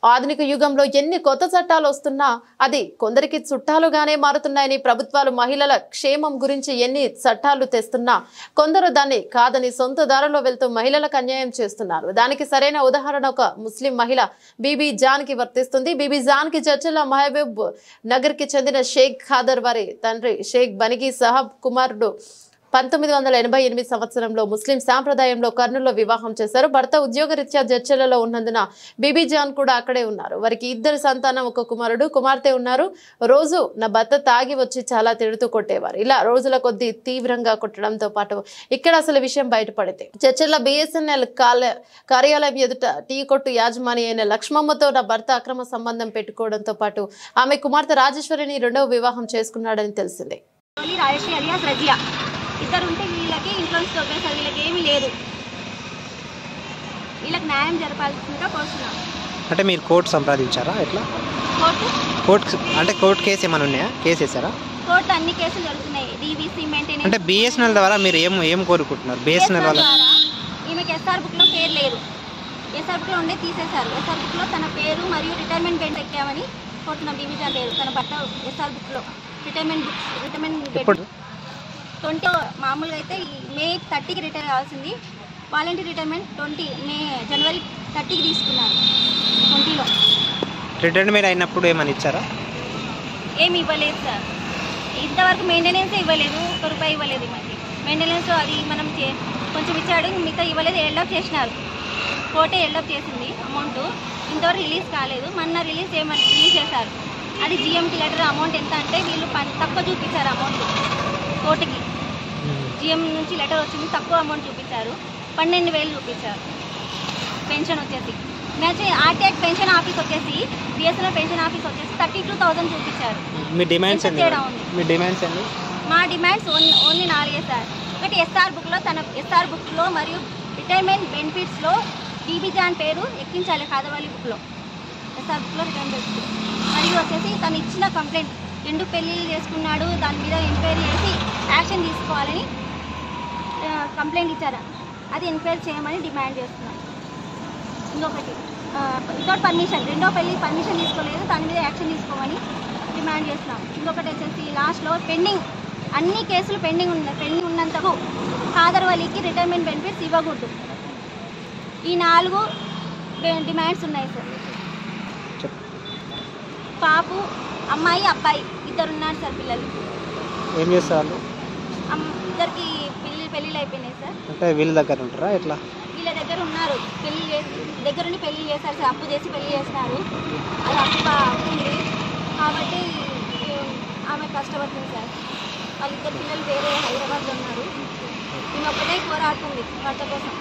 ఆధునిక యుగంలో ఎన్ని కొత్త చట్టాలు వస్తున్నా అది కొందరికి చుట్టాలుగానే మారుతున్నాయని ప్రభుత్వాలు మహిళల క్షేమం గురించి ఎన్ని చట్టాలు తెస్తున్నా కొందరు దాన్ని కాదని సొంత దారిలో వెళ్తూ మహిళలకు అన్యాయం చేస్తున్నారు. దానికి సరైన ఉదాహరణ ఒక ముస్లిం మహిళ బీబీ జాన్ కి వర్తిస్తుంది. బీబీ జాన్ కి చర్చల మహబూబ్ నగర్ కి చెందిన షేక్ ఖాదర్ వారి తండ్రి షేక్ బనిగి సాహబ్ కుమారుడు 1988 సంవత్సరంలో ముస్లిం సాంప్రదాయంలో కర్నూలులో వివాహం చేశారు. భర్త ఉద్యోగరీత్యా జడ్చలలో ఉన్నందున బీబీ జాన్ కూడా అక్కడే ఉన్నారు. వారికి 2 సంతానం, ఒక కుమారుడు కుమార్తె ఉన్నారు. రోజు నా భర్త తాగి వచ్చి చాలా తిడుతూ కొట్టేవారు. ఇలా రోజుల కొద్దీ తీవ్రంగా కొట్టడంతో పాటు ఇక్కడ అసలు విషయం బయటపడితే చర్చల BSNL కార్యాలయం ఎదుట టీ కొట్టు యాజమాని అయిన లక్ష్మమ్మతో నా భర్త అక్రమ సంబంధం పెట్టుకోవడంతో పాటు ఆమె కుమార్తె రాజేశ్వరిని 2వ వివాహం చేసుకున్నాడని తెలిసింది. ఇద్దరు ఉంటే వీళ్ళకి ఇన్ఫ్లుయెన్స్ తోపేసారు. వీళ్ళకి ఏమీ లేదు. వీళ్ళకి న్యాయం జరపాల్సిందిగా కోరుతున్నాం. అంటే మీరు కోర్టు సంప్రదించారా? ఎట్లా కోర్టు కేసు ఏమైనా ఉన్నాయా? కేసు వేసారా? కోర్టులో అన్ని కేసులు జరుగుతున్నాయి. DVC maintenance. అంటే BSNL ద్వారా మీరు ఏం కోరుకుంటున్నారు? BSNL వల్ల ఈమెకి SR బుక్లో పేరు లేదు. SR బుక్లో ఉండే తీసేశారు. SR బుక్లో తన పేరు మరియు రిటైర్మెంట్ బెంచ్ ఎక్కామని కోరుతున్నాం. బీబీ జాన్ లేదు. తన భర్త SR బుక్లో రిటైర్మెంట్ 20 మామూలుగా అయితే May 30కి రిటైర్ కావాల్సింది. వాలంటీర్ రిటైర్మెంట్ జనవరి 30కి తీసుకున్నారు. 20లో రిటైర్మెంట్ అయినప్పుడు ఏమని ఇచ్చారా? ఏమి ఇవ్వలేదు సార్. ఇంతవరకు మెయింటెనెన్స్ ఇవ్వలేదు. 1 రూపాయి ఇవ్వలేదు. మనకి మెయింటెనెన్స్ అది మనం కొంచెం ఇచ్చాడు, మిగతా ఇవ్వలేదు. ఎల్డప్ చేసినారు. కోర్టే ఎల్డప్ చేసింది అమౌంట్. ఇంతవరకు రిలీజ్ కాలేదు. మొన్న రిలీజ్ చేశారు. అది GMT లెటర్. అమౌంట్ ఎంత అంటే వీళ్ళు తక్కువ చూపించారు అమౌంట్. కోర్టుకి GM నుంచి లెటర్ వచ్చింది. తక్కువ అమౌంట్ చూపించారు. 12,000 చూపించారు. పెన్షన్ వచ్చేసి RTI పెన్షన్ ఆఫీస్ వచ్చేసి BSNL పెన్షన్ ఆఫీస్ వచ్చేసి 32,000 చూపించారు. మీ డిమాండ్స్ ఏంటి? మా డిమాండ్స్ ఓన్లీ 4 సార్. ఒకటి SR బుక్లో మరియు రిటైర్మెంట్ బెనిఫిట్స్లో బీబీ జాన్ పేరు ఎక్కించాలి. ఖాదర్ బుక్లో SR బుక్లో రిటైర్మెంట్ మరియు వచ్చేసి తను ఇచ్చిన కంప్లైంట్ 2 పెళ్ళిళ్ళు చేసుకున్నాడు, దాని మీద ఎంక్వైరీ చేసి యాక్షన్ తీసుకోవాలని కంప్లైంట్ ఇచ్చారు. అది ఎంక్వైరీ చేయమని డిమాండ్ చేస్తున్నాం. ఇంకొకటి వితౌట్ పర్మిషన్, 2వ పెళ్ళి పర్మిషన్ తీసుకోలేదు, దాని మీద యాక్షన్ తీసుకోమని డిమాండ్ చేస్తున్నాం. ఇంకొకటి వచ్చేసి లాస్ట్లో అన్ని కేసులు పెండింగ్ ఉన్నంతకు ఖాదర్ వలీకి రిటైర్మెంట్ బెనిఫిట్స్ ఇవ్వకూడదు. ఈ 4 డిమాండ్స్ ఉన్నాయి సార్. పాపు, అమ్మాయి, అబ్బాయి 2 ఉన్నారు సార్. పిల్లలు ఏం చేస్తారు? ఇద్దరికి పెళ్ళిళ్ళు అయిపోయినాయి సార్. అంటే వీళ్ళ దగ్గర ఉంటారా? ఎట్లా? వీళ్ళ దగ్గర ఉన్నారు. దగ్గరుండి పెళ్లి చేశారు సార్. అప్పు చేసి పెళ్లి చేస్తున్నారు. అది అప్పు ఉంది కాబట్టి ఆమె కష్టపడుతుంది సార్. వాళ్ళిద్దరు పిల్లలు వేరే హైదరాబాద్లో ఉన్నారు. ఈమె ఒకటే పోరాడుతుంది భర్త కోసం.